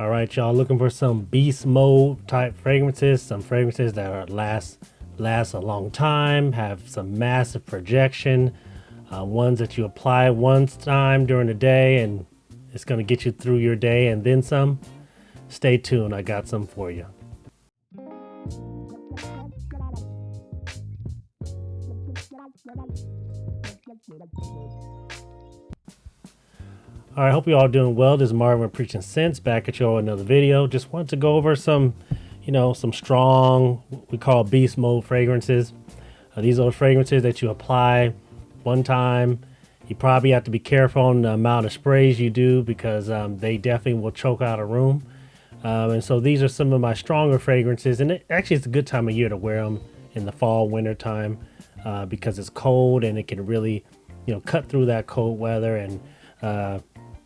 All right, y'all, looking for some beast mode type fragrances, some fragrances that are last a long time, have some massive projection, ones that you apply one time during the day and it's going to get you through your day and then some. Stay tuned, I got some for you. All right, hope you all doing well. This is Marvin Preaching Sense back at you with another video. Just wanted to go over some, some strong, we call beast mode fragrances. These are fragrances that you apply one time. You probably have to be careful on the amount of sprays you do because they definitely will choke out a room. And so these are some of my stronger fragrances. And actually, it's a good time of year to wear them in the fall, winter time because it's cold and it can really, cut through that cold weather and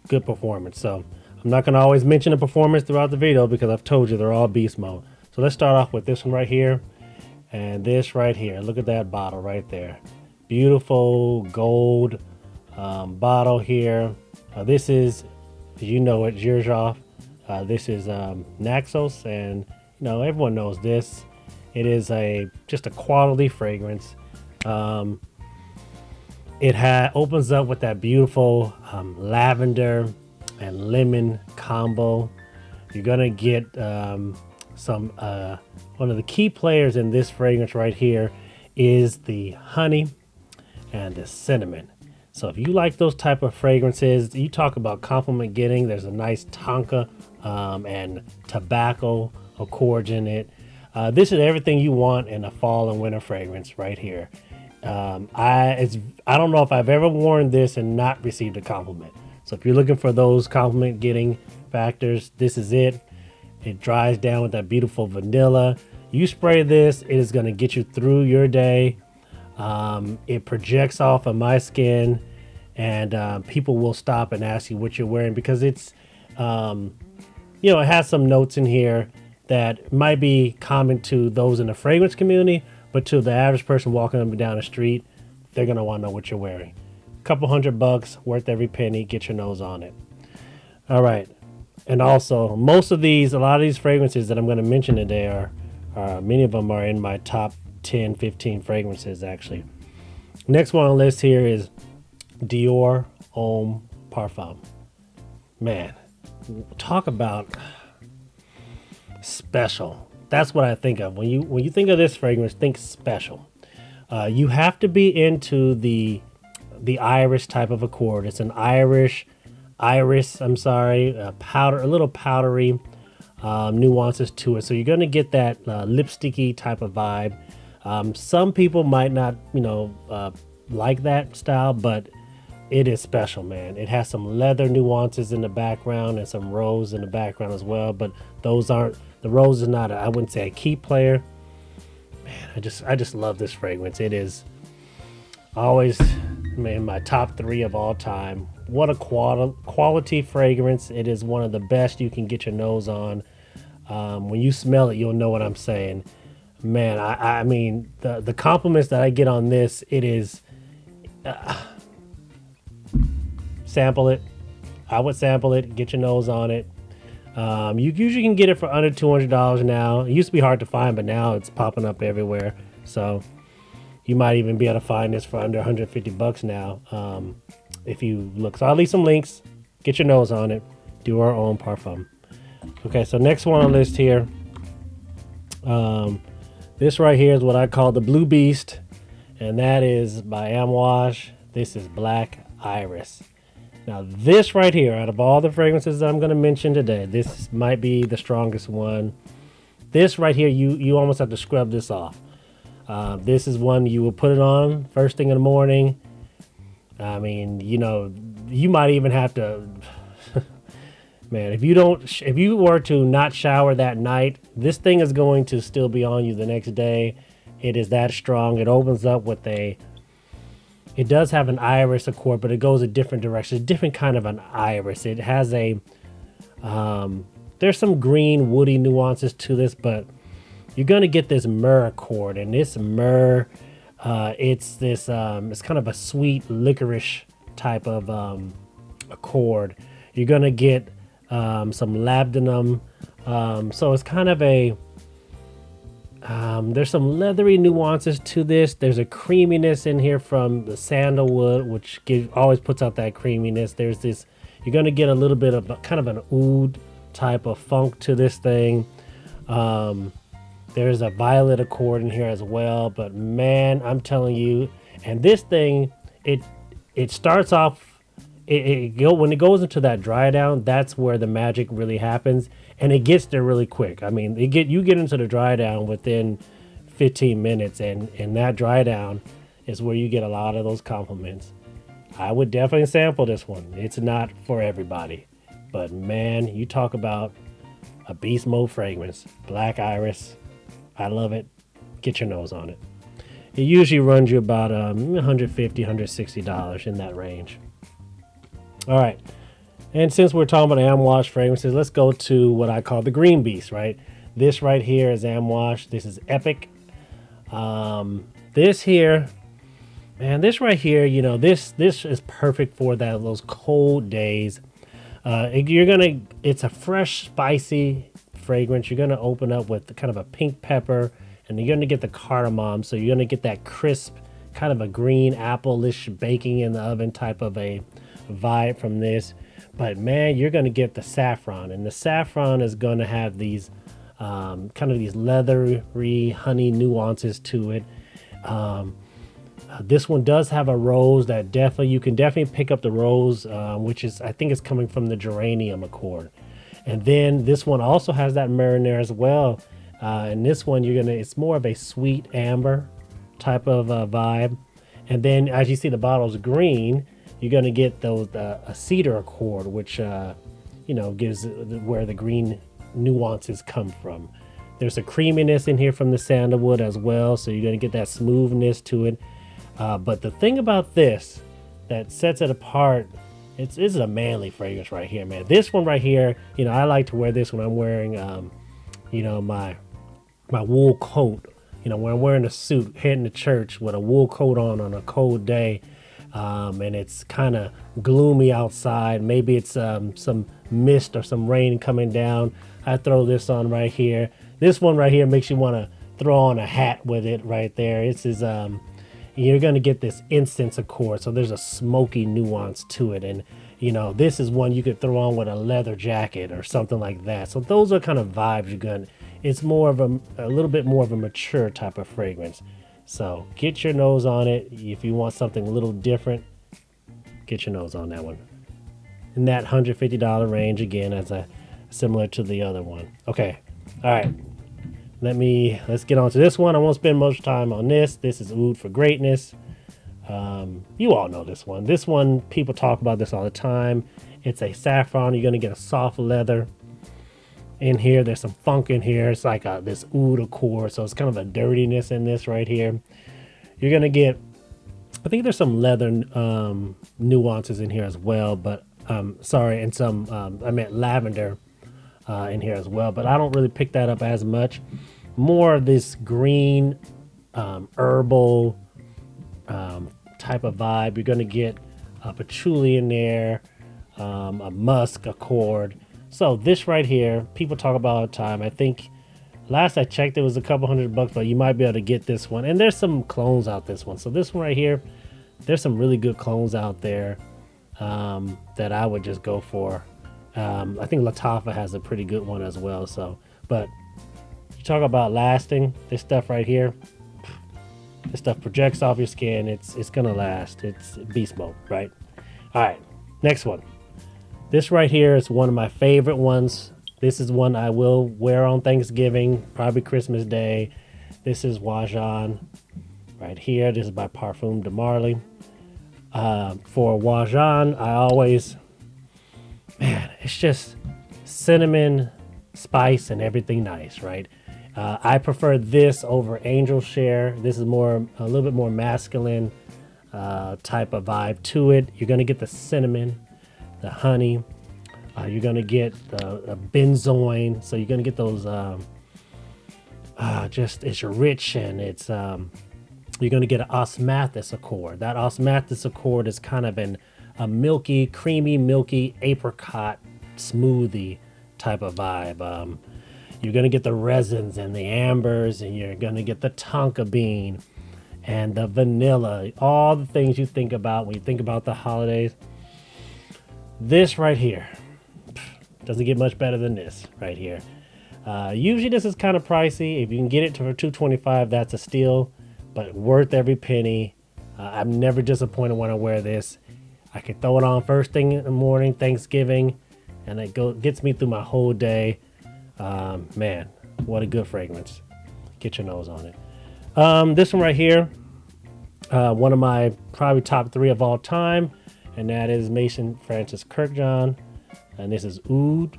good performance. So I'm not going to always mention the performance throughout the video because I've told you they're all beast mode. So let's start off with this one right here and this right here. Look at that bottle right there. Beautiful gold bottle here. This is, you know it, Xerjoff. This is Naxos, and everyone knows this. It is just a quality fragrance. It opens up with that beautiful lavender and lemon combo. You're gonna get some one of the key players in this fragrance right here is the honey and the cinnamon. So if you like those type of fragrances, you talk about compliment getting. There's a nice tonka and tobacco accords in it. This is everything you want in a fall and winter fragrance right here. I don't know if I've ever worn this and not received a compliment. So if you're looking for those compliment getting factors, this is it. It dries down with that beautiful vanilla. You spray this, it is going to get you through your day. It projects off of my skin, and people will stop and ask you what you're wearing because it's, it has some notes in here that might be common to those in the fragrance community, but to the average person walking up and down the street, they're going to want to know what you're wearing. A couple $100, worth every penny. Get your nose on it. All right. And also, a lot of these fragrances that I'm going to mention today many of them are in my top 10, 15 fragrances, actually. Next one on the list here is Dior Homme Parfum. Man, talk about special. That's what I think of. When you think of this fragrance, think special. You have to be into the Irish type of accord. It's an iris, powder, a little powdery nuances to it. So you're going to get that lipsticky type of vibe. Some people might not, like that style, but it is special, man. It has some leather nuances in the background and some rose in the background as well. But the rose is not, I wouldn't say a key player. Man, I just love this fragrance. It is always in my top 3 of all time. What a quality fragrance. It is one of the best you can get your nose on. When you smell it, you'll know what I'm saying. Man, I mean, the compliments that I get on this, it is... sample it. I would sample it, get your nose on it. You usually can get it for under $200 now. It used to be hard to find, but now it's popping up everywhere. So you might even be able to find this for under $150 now if you look. So I'll leave some links. Get your nose on it. Do our own Parfum. Okay, so next one on the list here. This right here is what I call the Blue Beast, and that is by Amouage. This is Black Iris. Now this right here, out of all the fragrances that I'm going to mention today, this might be the strongest one. This right here, you almost have to scrub this off. This is one you will put it on first thing in the morning. I mean, you might even have to, man, if you were to not shower that night, this thing is going to still be on you the next day. It is that strong. It opens up with it does have an iris accord, but it goes a different direction, a different kind of an iris. It has there's some green woody nuances to this, but you're going to get this myrrh accord, and this myrrh, it's kind of a sweet licorice type of accord. You're going to get some labdanum. So it's kind of a, there's some leathery nuances to this. There's a creaminess in here from the sandalwood, which always puts out that creaminess. There's this, you're going to get a little bit of kind of an oud type of funk to this thing. There's a violet accord in here as well, but man, I'm telling you, and this thing, it starts off, when it goes into that dry down, that's where the magic really happens, and it gets there really quick. I mean, you get into the dry down within 15 minutes, and that dry down is where you get a lot of those compliments. I would definitely sample this one. It's not for everybody, but man, you talk about a beast mode fragrance, black iris. I love it. Get your nose on it. It usually runs you about $150, $160 in that range. All right. And since we're talking about Amouage fragrances, let's go to what I call the green beast, right? This right here is Amouage. This is Epic. This here, man, this right here, you know, this is perfect for those cold days. It's a fresh, spicy fragrance. You're gonna open up with kind of a pink pepper, and you're gonna get the cardamom, so you're gonna get that crisp, kind of a green apple-ish baking in the oven type of a vibe from this. But man, you're gonna get the saffron, and the saffron is gonna have these kind of these leathery honey nuances to it. This one does have a rose that you can definitely pick up the rose, which is, I think it's coming from the geranium accord. And then this one also has that marinara as well. And this one, it's more of a sweet amber type of vibe. And then as you see the bottle's green, you're gonna get those a cedar accord, which gives where the green nuances come from. There's a creaminess in here from the sandalwood as well, so you're gonna get that smoothness to it. But the thing about this that sets it apart, this is a manly fragrance right here, man. This one right here, I like to wear this when I'm wearing, my wool coat. When I'm wearing a suit, heading to church with a wool coat on a cold day, and it's kind of gloomy outside. Maybe it's some mist or some rain coming down. I throw this on right here. This one right here makes you want to throw on a hat with it right there. You're going to get this incense accord, so there's a smoky nuance to it. And, this is one you could throw on with a leather jacket or something like that. So those are kind of vibes you're going to, it's more of a little bit more of a mature type of fragrance. So get your nose on it. If you want something a little different, get your nose on that one. In that $150 range, again, similar to the other one. Okay. All right. Let's get on to this one. I won't spend much time on this. This is Oud For Greatness. You all know this one. This one, people talk about this all the time. It's a saffron. You're going to get a soft leather in here. There's some funk in here. It's like this oud accord, so it's kind of a dirtiness in this right here. You're going to get, I think there's some leather nuances in here as well, but and some, I meant lavender in here as well, but I don't really pick that up as much. More of this green herbal type of vibe. You're going to get a patchouli in there, a musk accord. So this right here, people talk about all the time. I think last I checked, it was a couple $100, but you might be able to get this one. And there's some clones out this one. So this one right here, there's some really good clones out there that I would just go for. I think Lattafa has a pretty good one as well. So, but you talk about lasting, this stuff right here, this stuff projects off your skin. It's gonna last. It's beast mode, right? All right, next one. This right here is one of my favorite ones. This is one I will wear on Thanksgiving, probably Christmas Day. This is Oajan right here. This is by Parfum de Marly. For Oajan, I always, it's just cinnamon, spice, and everything nice, right? I prefer this over Angel Share. This is a little bit more masculine type of vibe to it. You're gonna get the cinnamon, the honey. You're gonna get the benzoin. So you're gonna get those. It's rich, and it's you're gonna get an osmanthus accord. That osmanthus accord is kind of a milky, creamy, milky apricot smoothie type of vibe. You're gonna get the resins and the ambers, and you're gonna get the tonka bean and the vanilla, all the things you think about when you think about the holidays. This right here doesn't get much better than this right here. Usually this is kind of pricey. If you can get it for $225, that's a steal, but worth every penny. I'm never disappointed when I wear this. I can throw it on first thing in the morning, Thanksgiving, and it gets me through my whole day. Man, what a good fragrance. Get your nose on it. This one right here, one of my probably top 3 of all time, and that is Maison Francis Kurkdjian, and this is Oud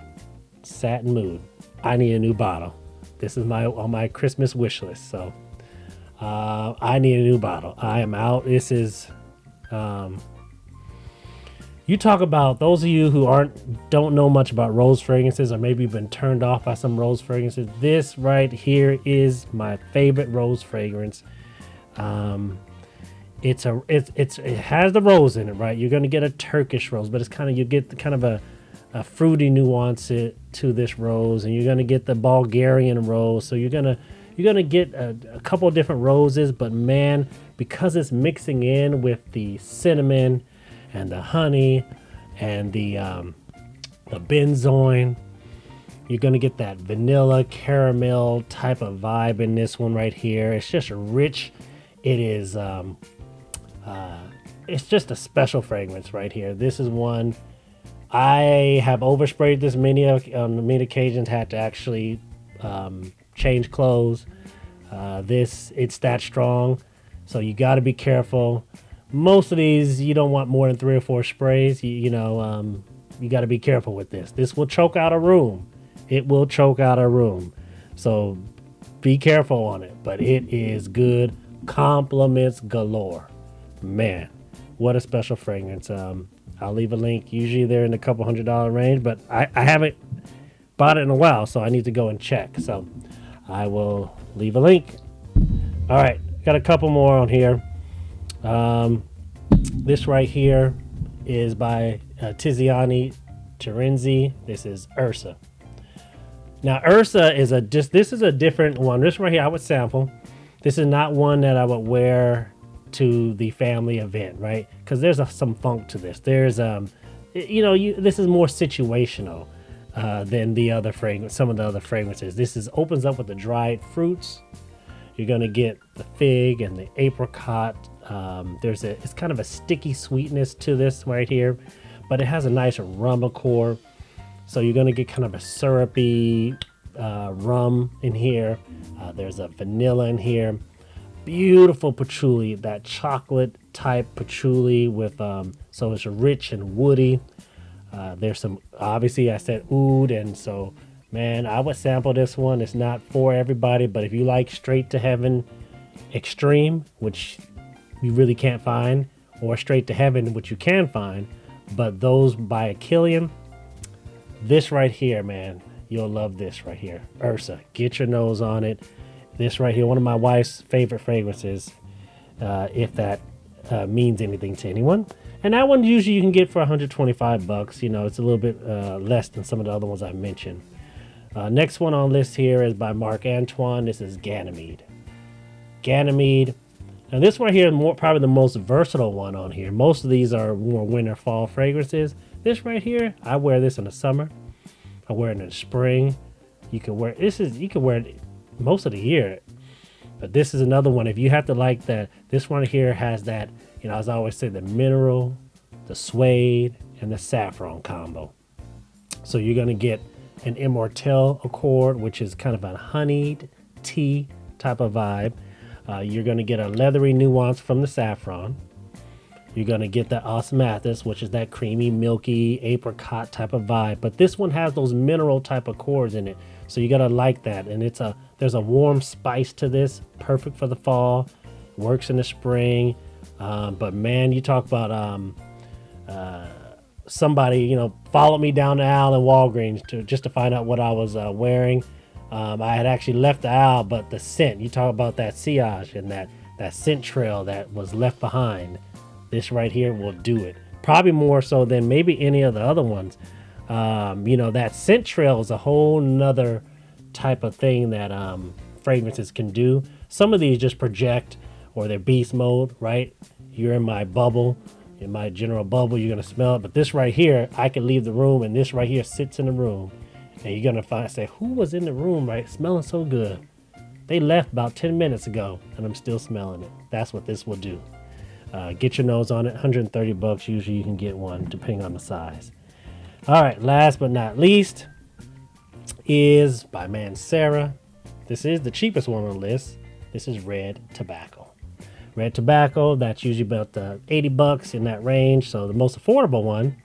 Satin Mood. I need a new bottle. This is on my Christmas wish list, so I need a new bottle. I am out. This is you talk about those of you who don't know much about rose fragrances, or maybe you've been turned off by some rose fragrances. This right here is my favorite rose fragrance. It has the rose in it, right? You're gonna get a Turkish rose, but you get kind of a fruity nuance to this rose, and you're gonna get the Bulgarian rose. So you're gonna get a couple of different roses, but man, because it's mixing in with the cinnamon and the honey and the benzoin, you're gonna get that vanilla caramel type of vibe in this one right here. It's just rich. It is it's just a special fragrance right here. This is one I have oversprayed this on many occasions, had to actually change clothes. It's that strong, so you got to be careful. Most of these, you don't want more than 3 or 4 sprays. You got to be careful with this. This will choke out a room. It will choke out a room. So be careful on it, but it is good. Compliments galore. Man, what a special fragrance. I'll leave a link. Usually they're in the couple $100 range, but I haven't bought it in a while, so I need to go and check. So I will leave a link. All right, got a couple more on here. This right here is by Tizani Terenzi. This is Ursa. Now Ursa is this is a different one. This right here I would sample. This is not one that I would wear to the family event, right? Because there's some funk to this. There's this is more situational than the other fragrance. Some of the other fragrances. This opens up with the dried fruits. You're gonna get the fig and the apricot. It's kind of a sticky sweetness to this right here, but it has a nice rum core. So you're gonna get kind of a syrupy rum in here. There's a vanilla in here. Beautiful patchouli, that chocolate type patchouli with so it's rich and woody. There's some, obviously I said oud, and so man, I would sample this one. It's not for everybody, but if you like straight to heaven extreme, which you really can't find, or straight to heaven, which you can find, but those by Achillean, this right here, man, you'll love this right here. Ursa, get your nose on it. This right here, one of my wife's favorite fragrances, if that means anything to anyone. And that one usually you can get for $125. You know, it's a little bit less than some of the other ones I mentioned. Next one on list here is by Marc Antoine. This is Ganymede. Ganymede. Now this one here is probably the most versatile one on here. Most of these are more winter, fall fragrances. This right here, I wear this in the summer. I wear it in the spring. You can wear it most of the year, but this is another one. If you have to like that, this one here has that, as I always say, the mineral, the suede, and the saffron combo. So you're gonna get an Immortelle Accord, which is kind of a honeyed tea type of vibe. You're gonna get a leathery nuance from the saffron. You're gonna get the osmanthus, which is that creamy, milky apricot type of vibe. But this one has those mineral type of chords in it, so you gotta like that. And there's a warm spice to this, perfect for the fall, works in the spring. But man, you talk about somebody followed me down the aisle in Walgreens just to find out what I was wearing. I had actually left the aisle, but the scent, you talk about that sillage and that scent trail that was left behind. This right here will do it. Probably more so than maybe any of the other ones. You know, that scent trail is a whole nother type of thing that fragrances can do. Some of these just project, or they're beast mode, right? You're in my bubble, in my general bubble, you're gonna smell it. But this right here, I can leave the room, and this right here sits in the room, and you're gonna say, who was in the room, right? Smelling so good. They left about 10 minutes ago, and I'm still smelling it. That's what this will do. Get your nose on it. 130 bucks. Usually you can get one, depending on the size. All right, last but not least is by Mancera. This is the cheapest one on the list. This is Red Tobacco. Red Tobacco, that's usually about 80 bucks in that range. So the most affordable one.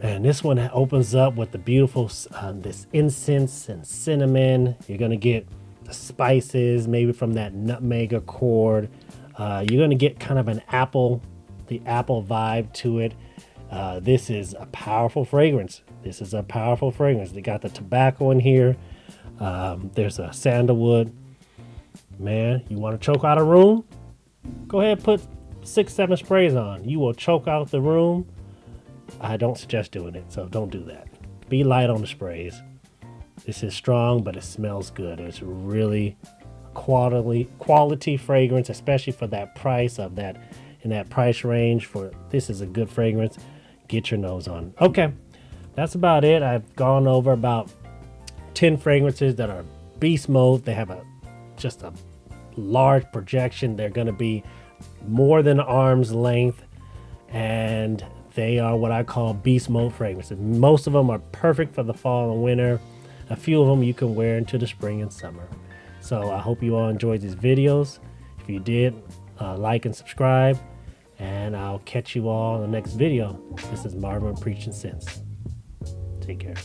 And this one opens up with the beautiful, this incense and cinnamon. You're gonna get the spices, maybe from that nutmeg accord. You're gonna get kind of the apple vibe to it. This is a powerful fragrance. This is a powerful fragrance. They got the tobacco in here. There's a sandalwood. Man, you want to choke out a room? Go ahead, put 6-7 sprays on. You will choke out the room. I don't suggest doing it, so don't do that. Be light on the sprays. This is strong, but it smells good. It's really quality fragrance, especially for that price of that, in that price range. For this is a good fragrance. Get your nose on. Okay, that's about it. I've gone over about 10 fragrances that are beast mode. They have just a large projection. They're going to be more than arm's length, and they are what I call beast mode fragrances. Most of them are perfect for the fall and winter. A few of them you can wear into the spring and summer. So I hope you all enjoyed these videos. If you did, like and subscribe, and I'll catch you all in the next video. This is Marvin Preaching Sense. Take care.